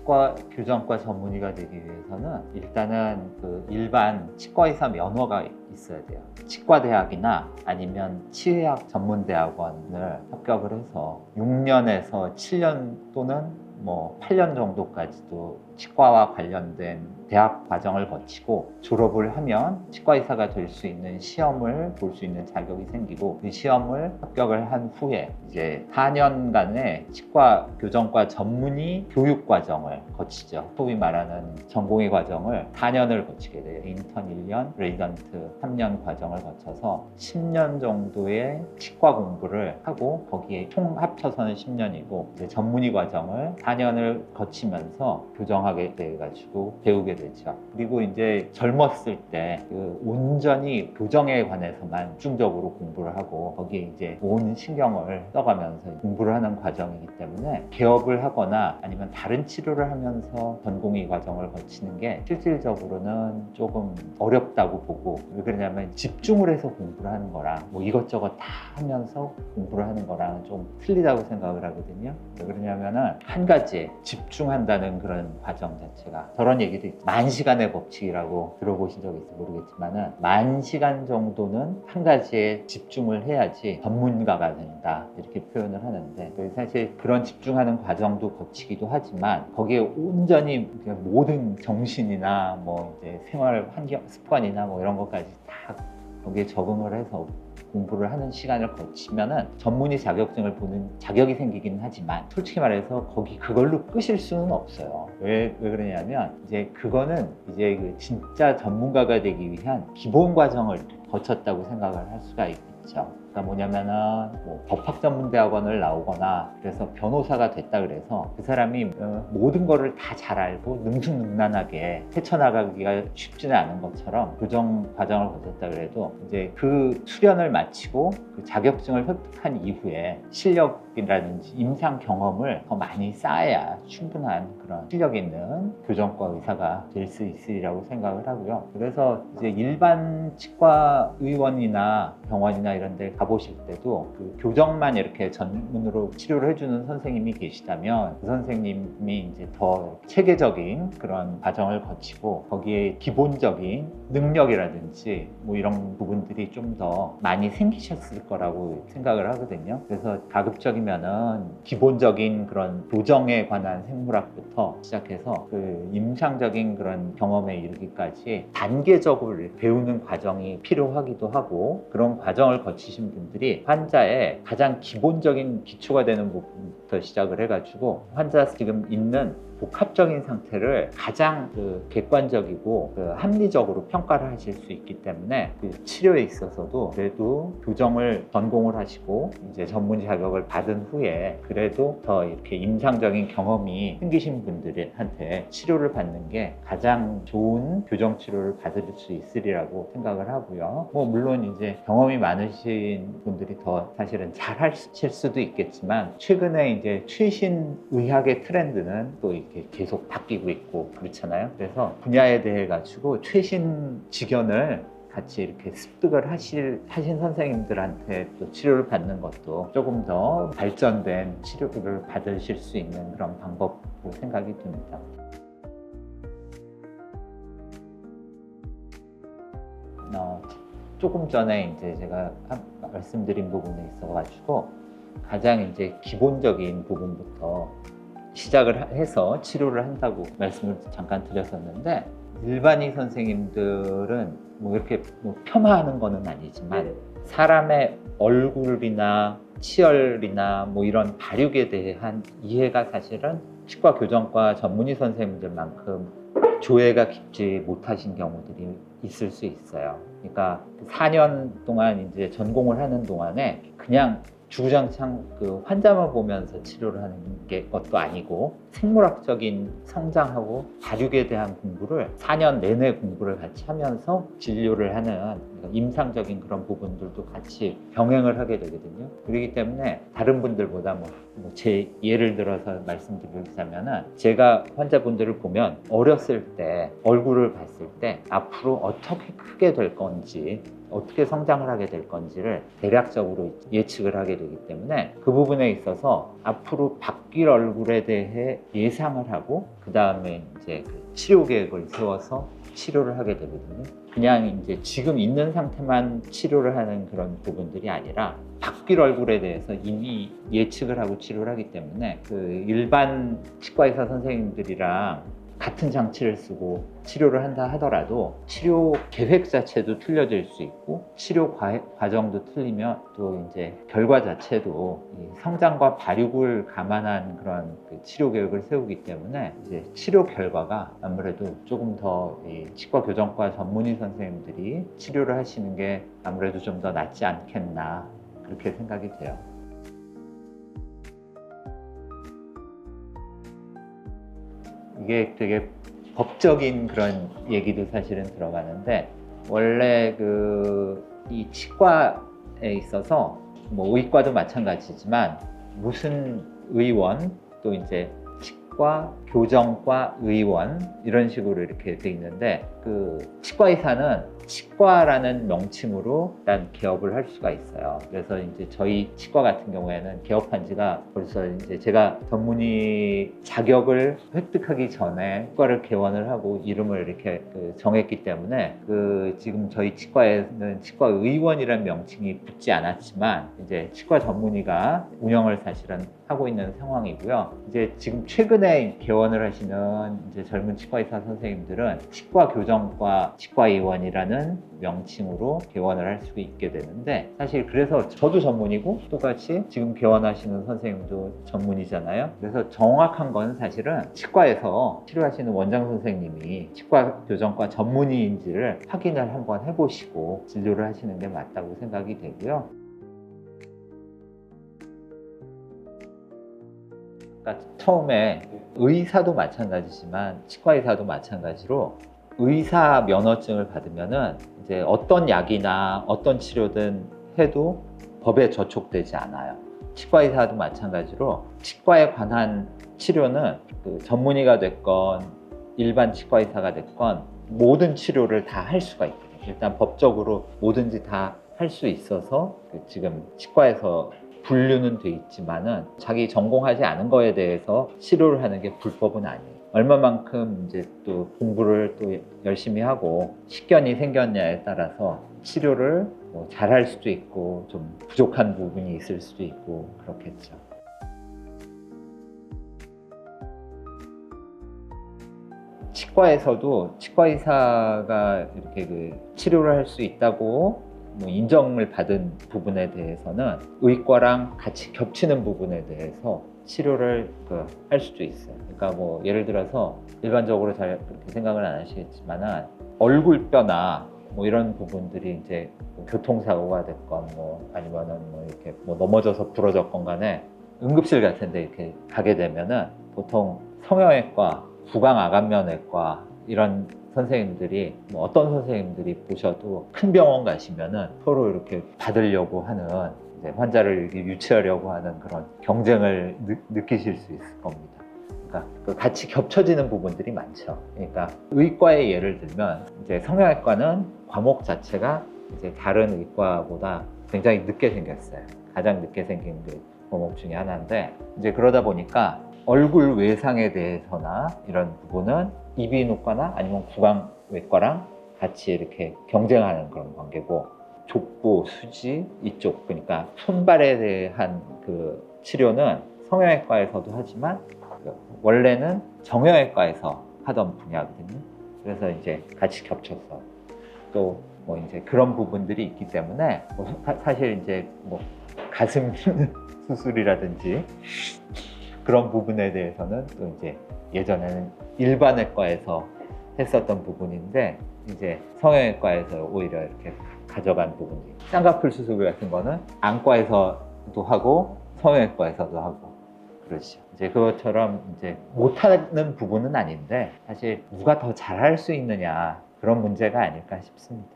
치과 교정과 전문의가 되기 위해서는 일단은 그 일반 치과의사 면허가 있어야 돼요. 치과대학이나 아니면 치의학 전문대학원을 합격을 해서 6년에서 7년 또는 8년 정도까지도 치과와 관련된 대학 과정을 거치고 졸업을 하면 치과의사가 될 수 있는 시험을 볼 수 있는 자격이 생기고, 그 시험을 합격을 한 후에 이제 4년간의 치과 교정과 전문의 교육 과정을 거치죠. 소위 말하는 전공의 과정을 4년을 거치게 돼요. 인턴 1년, 레지던트 3년 과정을 거쳐서 10년 정도의 치과 공부를 하고, 거기에 총 합쳐서는 10년이고 이제 전문의 과정을 4년을 거치면서 교정하게 돼가지고 배우게 되죠. 그리고 이제 젊었을 때 그 온전히 교정에 관해서만 집중적으로 공부를 하고 거기에 이제 온 신경을 써가면서 공부를 하는 과정이기 때문에 개업을 하거나 아니면 다른 치료를 하면서 전공의 과정을 거치는 게 실질적으로는 조금 어렵다고 보고, 왜 그러냐면 집중을 해서 공부를 하는 거랑 이것저것 다 하면서 공부를 하는 거랑 좀 틀리다고 생각을 하거든요. 왜 그러냐면은 한 가지에 집중한다는 그런 과정 자체가, 저런 얘기도 있죠. 10,000시간의 법칙이라고 들어보신 적 있을지 모르겠지만은 10,000시간 정도는 한 가지에 집중을 해야지 전문가가 된다, 이렇게 표현을 하는데, 사실 그런 집중하는 과정도 거치기도 하지만 거기에 온전히 모든 정신이나 이제 생활 환경 습관이나 이런 것까지 다 거기에 적응을 해서 공부를 하는 시간을 거치면은 전문의 자격증을 보는 자격이 생기긴 하지만, 솔직히 말해서 그걸로 끄실 수는 없어요. 왜 그러냐면 이제 그거는 이제 그 진짜 전문가가 되기 위한 기본 과정을 거쳤다고 생각을 할 수가 있겠죠. 그러니까 뭐냐면은 법학전문대학원을 나오거나 그래서 변호사가 됐다 그래서 그 사람이 모든 거를 다 잘 알고 능수능란하게 헤쳐나가기가 쉽지는 않은 것처럼, 교정 과정을 거쳤다 그래도 이제 그 수련을 마치고 그 자격증을 획득한 이후에 실력이라든지 임상 경험을 더 많이 쌓아야 충분한 그런 실력 있는 교정과 의사가 될 수 있으리라고 생각을 하고요. 그래서 이제 일반 치과 의원이나 병원이나 이런 데 가보실 때도 그 교정만 이렇게 전문으로 치료를 해주는 선생님이 계시다면, 그 선생님이 이제 더 체계적인 그런 과정을 거치고 거기에 기본적인 능력이라든지 이런 부분들이 좀 더 많이 생기셨을 거라고 생각을 하거든요. 그래서 가급적이면은 기본적인 그런 교정에 관한 생물학부터 시작해서 그 임상적인 그런 경험에 이르기까지 단계적으로 배우는 과정이 필요하기도 하고, 그런 과정을 거치신 분들이 환자의 가장 기본적인 기초가 되는 부분부터 시작을 해가지고 환자 지금 있는 복합적인 상태를 가장 객관적이고 합리적으로 평가를 하실 수 있기 때문에 그 치료에 있어서도 그래도 교정을 전공을 하시고 이제 전문 자격을 받은 후에 그래도 더 이렇게 임상적인 경험이 생기신 분들한테 치료를 받는 게 가장 좋은 교정 치료를 받을 수 있으리라고 생각을 하고요. 물론 이제 경험이 많으신 분들이 더 사실은 잘 하실 수도 있겠지만, 최근에 이제 최신 의학의 트렌드는 또 이렇게 계속 바뀌고 있고 그렇잖아요. 그래서 분야에 대해 가지고 최신 지견을 같이 이렇게 습득을 하신 선생님들한테 또 치료를 받는 것도 조금 더 발전된 치료를 받으실 수 있는 그런 방법으로 생각이 듭니다. 조금 전에 이제 제가 말씀드린 부분에 있어가지고 가장 이제 기본적인 부분부터 시작을 해서 치료를 한다고 말씀을 잠깐 드렸었는데, 일반의 선생님들은 이렇게 폄하하는 거는 아니지만 사람의 얼굴이나 치열이나 이런 발육에 대한 이해가 사실은 치과 교정과 전문의 선생님들만큼 조예가 깊지 못하신 경우들이 있을 수 있어요. 그러니까 4년 동안 이제 전공을 하는 동안에 그냥 주구장창 그 환자만 보면서 치료를 하는 것도 아니고, 생물학적인 성장하고 발육에 대한 공부를 4년 내내 공부를 같이 하면서 진료를 하는 임상적인 그런 부분들도 같이 병행을 하게 되거든요. 그렇기 때문에 다른 분들보다 제 예를 들어서 말씀드리자면은, 제가 환자분들을 보면 어렸을 때 얼굴을 봤을 때 앞으로 어떻게 크게 될 건지, 어떻게 성장을 하게 될 건지를 대략적으로 예측을 하게 되기 때문에 그 부분에 있어서 앞으로 바뀔 얼굴에 대해 예상을 하고 그 다음에 이제 그 치료 계획을 세워서 치료를 하게 되거든요. 그냥 이제 지금 있는 상태만 치료를 하는 그런 부분들이 아니라 바뀔 얼굴에 대해서 이미 예측을 하고 치료를 하기 때문에 그 일반 치과의사 선생님들이랑 같은 장치를 쓰고 치료를 한다 하더라도 치료 계획 자체도 틀려질 수 있고 치료 과정도 틀리면 또 이제 결과 자체도 이 성장과 발육을 감안한 그런 그 치료 계획을 세우기 때문에 이제 치료 결과가 아무래도 조금 더 이 치과 교정과 전문의 선생님들이 치료를 하시는 게 아무래도 좀 더 낫지 않겠나 그렇게 생각이 돼요. 이게 되게 법적인 그런 얘기도 사실은 들어가는데 원래 이 치과에 있어서 뭐 의과도 마찬가지지만 무슨 의원 또 이제 치과 교정과 의원 이런 식으로 이렇게 돼 있는데 그 치과 의사는 치과라는 명칭으로 일단 개업을 할 수가 있어요. 그래서 이제 저희 치과 같은 경우에는 개업한 지가 벌써 이제 제가 전문의 자격을 획득하기 전에 치과를 개원을 하고 이름을 이렇게 정했기 때문에 지금 저희 치과에는 치과 의원이라는 명칭이 붙지 않았지만 이제 치과 전문의가 운영을 사실은 하고 있는 상황이고요. 이제 지금 최근에 개원을 하시는 이제 젊은 치과의사 선생님들은 치과 교정과 치과 의원이라는 명칭으로 개원을 할 수 있게 되는데 사실 그래서 저도 전문이고 똑같이 지금 개원하시는 선생님도 전문이잖아요. 그래서 정확한 건 사실은 치과에서 치료하시는 원장 선생님이 치과 교정과 전문의인지를 확인을 한번 해보시고 진료를 하시는 게 맞다고 생각이 되고요. 그러니까 처음에 의사도 마찬가지지만 치과의사도 마찬가지로 의사 면허증을 받으면은 이제 어떤 약이나 어떤 치료든 해도 법에 저촉되지 않아요. 치과의사도 마찬가지로 치과에 관한 치료는 그 전문의가 됐건 일반 치과의사가 됐건 모든 치료를 다 할 수가 있거든요. 일단 법적으로 뭐든지 다 할 수 있어서 지금 치과에서 분류는 돼 있지만은 자기 전공하지 않은 거에 대해서 치료를 하는 게 불법은 아니에요. 얼마만큼 이제 또 공부를 또 열심히 하고 식견이 생겼냐에 따라서 치료를 뭐 잘할 수도 있고 좀 부족한 부분이 있을 수도 있고 그렇겠죠. 치과에서도 치과의사가 이렇게 치료를 할 수 있다고 뭐 인정을 받은 부분에 대해서는 의과랑 같이 겹치는 부분에 대해서 치료를 할 수도 있어요. 그러니까 뭐 예를 들어서 일반적으로 잘 그렇게 생각을 안 하시겠지만은 얼굴뼈나 뭐 이런 부분들이 이제 뭐 교통사고가 됐건 뭐 아니면은 뭐 이렇게 뭐 넘어져서 부러졌건 간에 응급실 같은 데 이렇게 가게 되면은 보통 성형외과, 구강암관면외과 이런 선생님들이 뭐 어떤 선생님들이 보셔도 큰 병원 가시면은 서로 이렇게 받으려고 하는 이제 환자를 이렇게 유치하려고 하는 그런 경쟁을 느끼실 수 있을 겁니다. 그러니까 같이 겹쳐지는 부분들이 많죠. 그러니까 의과의 예를 들면 이제 성형외과는 과목 자체가 이제 다른 의과보다 굉장히 늦게 생겼어요. 가장 늦게 생긴 그 과목 중에 하나인데 이제 그러다 보니까 얼굴 외상에 대해서나 이런 부분은 이비인후과나 아니면 구강외과랑 같이 이렇게 경쟁하는 그런 관계고 족보, 수지 이쪽 그러니까 손발에 대한 그 치료는 성형외과에서도 하지만 원래는 정형외과에서 하던 분야거든요. 그래서 이제 같이 겹쳐서 또 뭐 이제 그런 부분들이 있기 때문에 뭐 사실 이제 뭐 가슴 수술이라든지 그런 부분에 대해서는 또 이제 예전에는 일반외과에서 했었던 부분인데 이제 성형외과에서 오히려 이렇게 가져간 부분이 쌍꺼풀 수술 같은 거는 안과에서도 하고 성형외과에서도 하고 그러죠. 이제 그것처럼 이제 못하는 부분은 아닌데 사실 누가 더 잘할 수 있느냐 그런 문제가 아닐까 싶습니다.